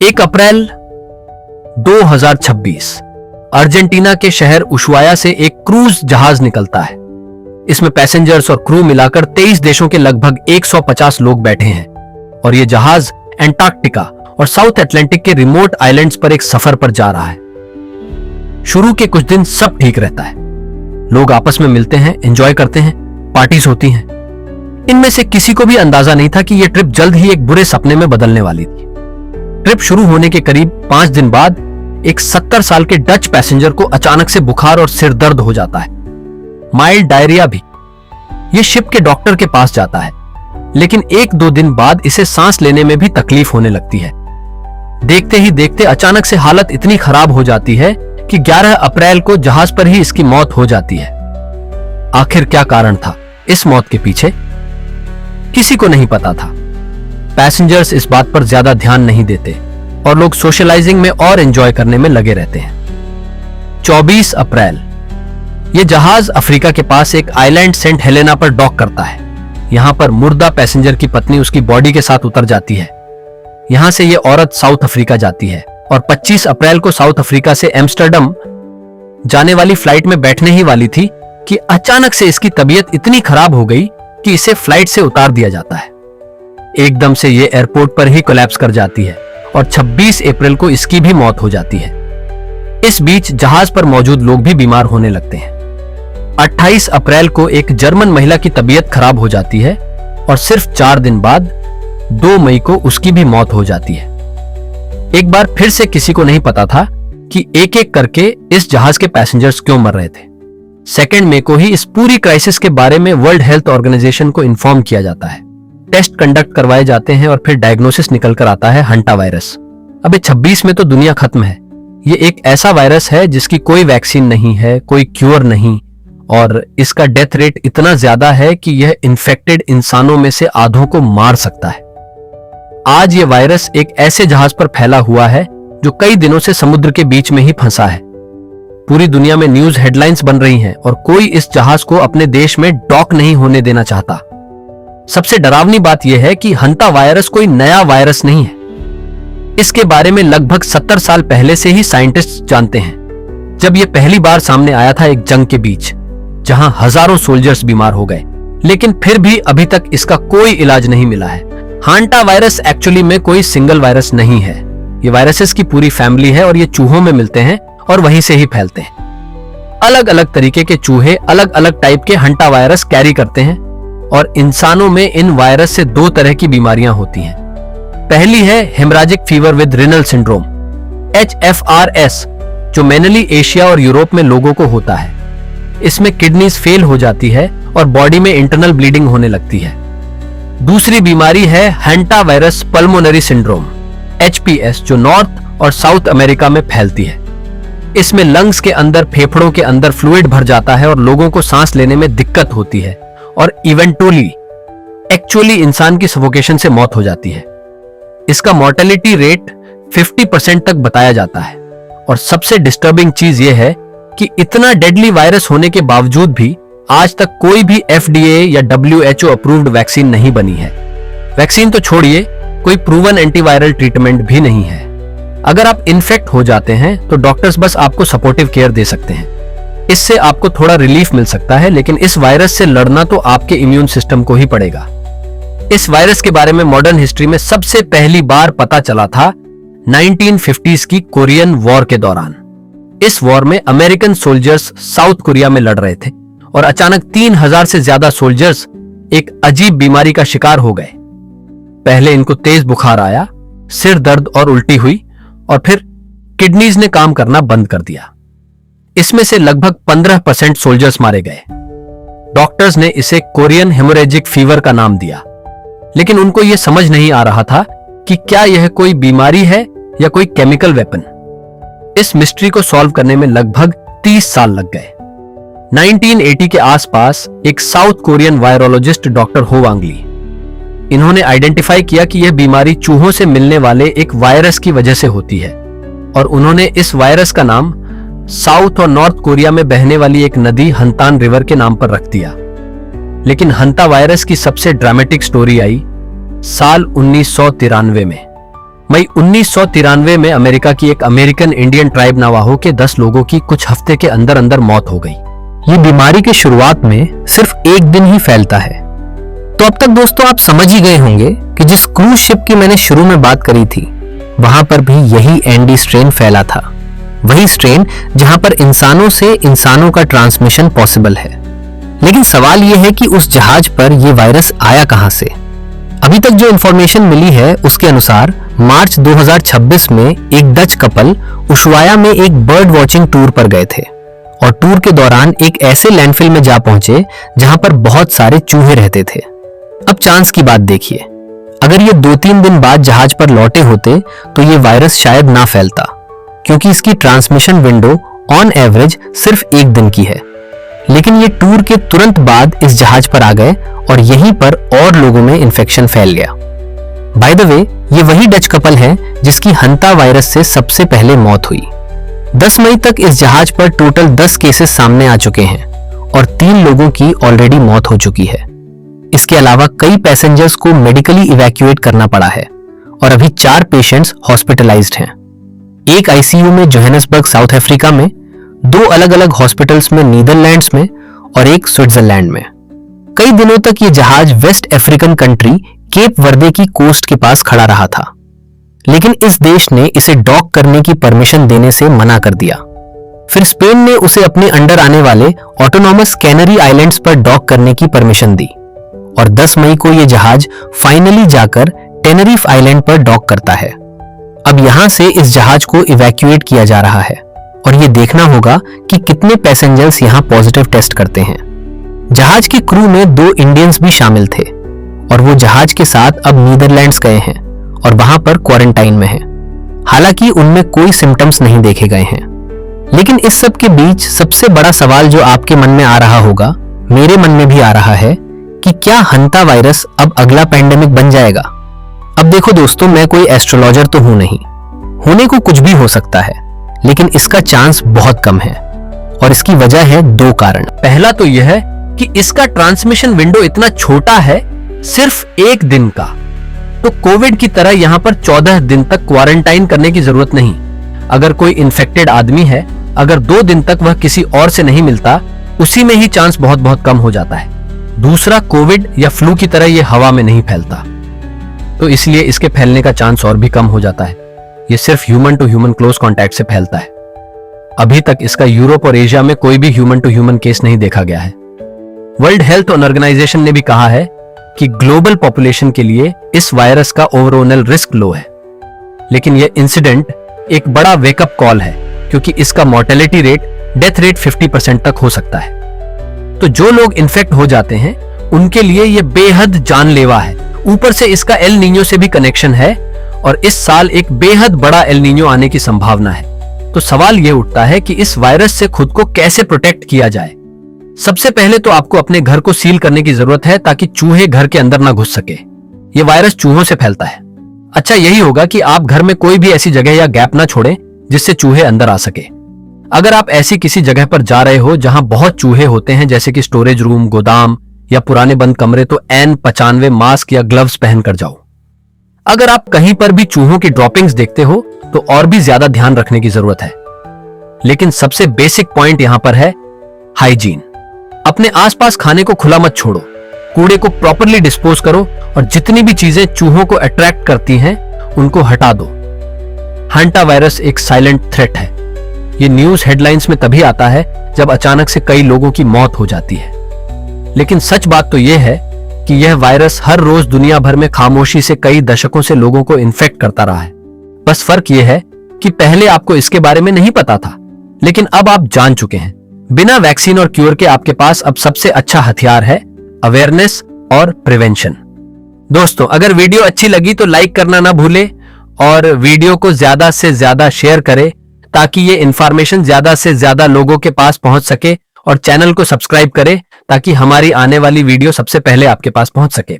1 अप्रैल 2026 Argentina के शहर Ushuaia से एक क्रूज जहाज निकलता है। इसमें पैसेंजर्स और क्रू मिलाकर 23 देशों के लगभग 150 लोग बैठे हैं और यह जहाज एंटार्कटिका और साउथ अटलांटिक के रिमोट आइलैंड्स पर एक सफर पर जा रहा है। शुरू के कुछ दिन सब ठीक रहता है, लोग आपस में मिलते हैं, एंजॉय करते हैं, पार्टीज होती हैं। इनमें से किसी को भी अंदाजा नहीं था कि यह ट्रिप जल्द ही एक बुरे सपने में बदलने वाली थी। ट्रिप शुरू होने के करीब 5 दिन बाद एक 70 साल के डच पैसेंजर को अचानक से बुखार और सिर दर्द हो जाता है, माइल्ड डायरिया भी। यह शिप के डॉक्टर के पास जाता है, लेकिन 1-2 दिन बाद इसे सांस लेने में भी तकलीफ होने लगती है। देखते ही देखते अचानक से हालत इतनी खराब हो जाती है कि 11 अप्रैल को जहाज पर ही इसकी मौत हो जाती है। आखिर क्या कारण था इस मौत के पीछे? किसी को नहीं पता था। पैसेंजर्स इस बात पर ज्यादा ध्यान नहीं देते और लोग सोशलाइजिंग में और एंजॉय करने में लगे रहते हैं। 24 अप्रैल यह जहाज अफ्रीका के पास एक आइलैंड सेंट हेलेना पर डॉक करता है। यहां पर मुर्दा पैसेंजर की पत्नी उसकी बॉडी के साथ उतर जाती है। यहां से यह औरत साउथ अफ्रीका जाती है और 25 अप्रैल को साउथ अफ्रीका से एम्स्टर्डम जाने वाली फ्लाइट में बैठने ही वाली थी कि अचानक से इसकी तबीयत इतनी खराब हो गई कि इसे फ्लाइट से उतार दिया जाता है। एकदम से ये एयरपोर्ट पर ही कोलैप्स कर जाती है और 26 अप्रैल को इसकी भी मौत हो जाती है। इस बीच जहाज पर मौजूद लोग भी बीमार होने लगते हैं। 28 अप्रैल को एक जर्मन महिला की तबीयत खराब हो जाती है और सिर्फ 4 दिन बाद 2 मई को उसकी भी मौत हो जाती है। एक बार फिर से किसी को नहीं पता था कि एक-एक करके इस जहाज के पैसेंजर्स क्यों मर रहे थे। 2 मई को ही इस पूरी क्राइसिस के बारे में वर्ल्ड हेल्थ ऑर्गेनाइजेशन को इन्फॉर्म किया जाता है। टेस्ट कंडक्ट करवाए जाते हैं और फिर डायग्नोसिस निकल कर आता है हंटा वायरस। अबे 26 में तो दुनिया खत्म है। ये एक ऐसा वायरस है जिसकी कोई वैक्सीन नहीं है, कोई क्योर नहीं, और इसका डेथ रेट इतना ज्यादा है कि यह इन्फेक्टेड इंसानों में से आधों को मार सकता है। आज ये वायरस एक ऐसे जहाज पर फैला हुआ है जो कई दिनों से समुद्र के बीच में ही फंसा है। पूरी दुनिया में न्यूज हेडलाइंस बन रही हैं और कोई इस जहाज को अपने देश में डॉक नहीं होने देना चाहता। सबसे डरावनी बात यह है कि हंता वायरस कोई नया वायरस नहीं है। इसके बारे में लगभग 70 साल पहले से ही साइंटिस्ट जानते हैं, जब यह पहली बार सामने आया था एक जंग के बीच, जहां हजारों सोल्जर्स बीमार हो गए, लेकिन फिर भी अभी तक इसका कोई इलाज नहीं मिला है। हांटा वायरस एक्चुअली में कोई सिंगल वायरस नहीं है। ये वायरसेस की पूरी फैमिली है और ये चूहों में मिलते हैं और वहीं से ही फैलते हैं। अलग अलग तरीके के चूहे अलग अलग टाइप के हंटा वायरस कैरी करते हैं और इंसानों में इन वायरस से 2 तरह की बीमारियां होती हैं। पहली है haemorrhagic fever with renal syndrome, HFRS, जो मेनली एशिया और यूरोप में लोगों को होता है। इसमें किडनीज फेल हो जाती है और बॉडी में इंटरनल ब्लीडिंग होने लगती है। दूसरी बीमारी है hanta virus pulmonary syndrome, HPS, जो नॉर्थ और साउथ अमेरिका में फैलती है। इसमें लंग्स के अंदर, फेफड़ों के अंदर फ्लूइड भर जाता है और लोगों को सांस लेने में दिक्कत होती है और एक्चुअली इंसान की सफोकेशन से मौत हो जाती है। इसका मॉर्टेलिटी रेट 50% तक बताया जाता है और सबसे डिस्टर्बिंग चीज यह है कि इतना डेडली वायरस होने के बावजूद भी आज तक कोई भी FDA या WHO अप्रूव्ड वैक्सीन नहीं बनी है। वैक्सीन तो छोड़िए, कोई प्रूवन एंटीवायरल ट्रीटमेंट भी नहीं है। अगर आप इन्फेक्ट हो जाते हैं तो डॉक्टर्स बस आपको सपोर्टिव केयर दे सकते हैं। इससे आपको थोड़ा रिलीफ मिल सकता है, लेकिन इस वायरस से लड़ना तो आपके इम्यून सिस्टम को ही पड़ेगा। इस वायरस के बारे में मॉडर्न हिस्ट्री में सबसे पहली बार पता चला था 1950s की कोरियन वॉर के दौरान। इस वॉर में अमेरिकन सोल्जर्स साउथ कोरिया में लड़ रहे थे और अचानक 3000 से ज्यादा सोल्जर्स एक अजीब बीमारी का शिकार हो गए। पहले इनको तेज बुखार आया, सिर दर्द और उल्टी हुई और फिर किडनीज ने काम करना बंद कर दिया। इसमें से लगभग 15% सोल्जर्स मारे गए। डॉक्टर्स ने इसे कोरियन हेमोरेजिक फीवर का नाम दिया, लेकिन उनको यह समझ नहीं आ रहा था कि क्या यह कोई बीमारी है या कोई केमिकल वेपन। इस मिस्ट्री को सॉल्व करने में लगभग 30 साल लग गए। 1980 के आसपास एक साउथ कोरियन वायरोलॉजिस्ट डॉक्टर हो वांगली, इन्होंने आइडेंटिफाई किया कि यह बीमारी चूहों से मिलने वाले एक वायरस की वजह से होती है और उन्होंने इस वायरस का नाम साउथ और नॉर्थ कोरिया में बहने वाली एक नदी हंतान रिवर के नाम पर रख दिया। लेकिन हंता वायरस की सबसे ड्रामेटिक स्टोरी आई साल 1993 में, मई 1993 में अमेरिका की एक अमेरिकन इंडियन ट्राइब नवाहो के 10 लोगों की कुछ हफ्ते के अंदर अंदर मौत हो गई। ये बीमारी के शुरुआत में सिर्फ एक दिन ही फैलता है। तो अब तक दोस्तों आप समझ ही गए होंगे कि जिस क्रूज शिप की मैंने शुरू में बात करी थी, वहां पर भी यही एंडी स्ट्रेन फैला था। वही स्ट्रेन जहां पर इंसानों से इंसानों का ट्रांसमिशन पॉसिबल है। लेकिन सवाल यह है कि उस जहाज पर यह वायरस आया कहां से। अभी तक जो इंफॉर्मेशन मिली है उसके अनुसार मार्च 2026 में एक डच कपल उशुआया में एक बर्ड वॉचिंग टूर पर गए थे और टूर के दौरान एक ऐसे लैंडफिल में जा पहुंचे जहां पर बहुत सारे चूहे रहते थे। अब चांस की बात देखिए, अगर ये 2-3 दिन बाद जहाज पर लौटे होते तो ये वायरस शायद ना फैलता, क्योंकि इसकी ट्रांसमिशन विंडो ऑन एवरेज सिर्फ एक दिन की है। लेकिन ये टूर के तुरंत बाद इस जहाज पर आ गए और यहीं पर और लोगों में इन्फेक्शन फैल गया। बाय द वे, ये वही डच कपल है जिसकी हंता वायरस से सबसे पहले मौत हुई। 10 मई तक इस जहाज पर टोटल 10 केसेस सामने आ चुके हैं और 3 लोगों की ऑलरेडी मौत हो चुकी है। इसके अलावा कई पैसेंजर्स को मेडिकली इवैक्यूएट करना पड़ा है और अभी 4 पेशेंट्स हॉस्पिटलाइज्ड हैं। एक आईसीयू में जोहानिसबर्ग साउथ अफ्रीका में, 2 अलग अलग हॉस्पिटल्स में नीदरलैंड्स में और एक स्विट्जरलैंड में। कई दिनों तक ये जहाज वेस्ट अफ्रीकन कंट्री केप वर्दे की कोस्ट के पास खड़ा रहा था, लेकिन इस देश ने इसे डॉक करने की परमिशन देने से मना कर दिया। फिर स्पेन ने उसे अपने अंडर आने वाले ऑटोनॉमस कैनरी आइलैंड्स पर डॉक करने की परमिशन दी और 10 मई को यह जहाज फाइनली जाकर टेनरिफ आइलैंड पर डॉक करता है। अब यहां से इस जहाज को इवैक्यूएट किया जा रहा है और यह देखना होगा कि कितने पैसेंजर्स यहां पॉजिटिव टेस्ट करते हैं। जहाज की क्रू में 2 इंडियंस भी शामिल थे और वो जहाज के साथ अब नीदरलैंड्स गए हैं और वहां पर क्वारंटाइन में हैं। हालांकि उनमें कोई सिम्टम्स नहीं देखे गए हैं। लेकिन इस सब के बीच सबसे बड़ा सवाल जो आपके मन में आ रहा होगा, मेरे मन में भी आ रहा है, कि क्या हंता वायरस अब अगला पैंडेमिक बन जाएगा। अब देखो दोस्तों, मैं कोई एस्ट्रोलॉजर तो हूं नहीं, होने को कुछ भी हो सकता है, लेकिन इसका चांस बहुत कम है और इसकी वजह है 2 कारण। पहला तो यह है कि इसका ट्रांसमिशन विंडो इतना छोटा है, सिर्फ 1 दिन का। तो कोविड की तरह यहां पर 14 दिन तक क्वारंटाइन करने की जरूरत नहीं। अगर कोई इन्फेक्टेड आदमी है, अगर 2 दिन तक वह किसी और से नहीं मिलता, उसी में ही चांस बहुत बहुत कम हो जाता है। दूसरा, कोविड या फ्लू की तरह यह हवा में नहीं फैलता, तो इसलिए इसके फैलने का चांस और भी कम हो जाता है। यह सिर्फ human to human close contact से फैलता है। अभी तक इसका यूरोप और एशिया में कोई भी ह्यूमन टू ह्यूमन केस नहीं देखा गया है। वर्ल्ड हेल्थ ऑर्गेनाइजेशन ने भी कहा है कि ग्लोबल पॉपुलेशन के लिए इस वायरस का ओवरऑल रिस्क लो है। लेकिन यह इंसिडेंट एक बड़ा वेकअप कॉल है, क्योंकि इसका मोर्टेलिटी रेट, डेथ रेट 50% तक हो सकता है। तो जो लोग इन्फेक्ट हो जाते हैं उनके लिए यह बेहद जानलेवा है। ऊपर से इसका एल नीनो से भी कनेक्शन है और इस साल एक बेहद बड़ा एल नीनो आने की संभावना है। तो सवाल यह उठता है कि इस वायरस से खुद को कैसे प्रोटेक्ट किया जाए। सबसे पहले तो आपको अपने घर को सील करने की जरूरत है ताकि चूहे घर के अंदर ना घुस सके। यह वायरस चूहों से फैलता है। अच्छा यही होगा कि आप घर में कोई भी ऐसी जगह या गैप ना छोड़ें जिससे चूहे अंदर आ सके। अगर आप ऐसी किसी जगह पर जा रहे हो जहां बहुत चूहे होते हैं, जैसे कि स्टोरेज रूम, गोदाम या पुराने बंद कमरे, तो N95 मास्क या ग्लव्स पहनकर जाओ। अगर आप कहीं पर भी चूहों की ड्रॉपिंग्स देखते हो तो और भी ज्यादा ध्यान रखने की जरूरत है। लेकिन सबसे बेसिक पॉइंट यहां पर है हाइजीन। अपने आसपास खाने को खुला मत छोड़ो, कूड़े को प्रॉपरली डिस्पोज करो और जितनी भी चीजें चूहों को अट्रैक्ट करती हैं उनको हटा दो। हंटा वायरस एक साइलेंट थ्रेट है। ये न्यूज हेडलाइंस में तभी आता है जब अचानक से कई लोगों की मौत हो जाती है। लेकिन सच बात तो यह है कि यह वायरस हर रोज दुनिया भर में खामोशी से कई दशकों से लोगों को इन्फेक्ट करता रहा है। बस फर्क यह है कि पहले आपको इसके बारे में नहीं पता था, लेकिन अब आप जान चुके हैं। बिना वैक्सीन और क्योर के आपके पास अब सबसे अच्छा हथियार है अवेयरनेस और प्रिवेंशन। दोस्तों, अगर वीडियो अच्छी लगी तो लाइक करना ना भूले और वीडियो को ज्यादा से ज्यादा शेयर करें ताकि ये इंफॉर्मेशन ज्यादा से ज्यादा लोगों के पास पहुंच सके, और चैनल को सब्सक्राइब करें ताकि हमारी आने वाली वीडियो सबसे पहले आपके पास पहुंच सके।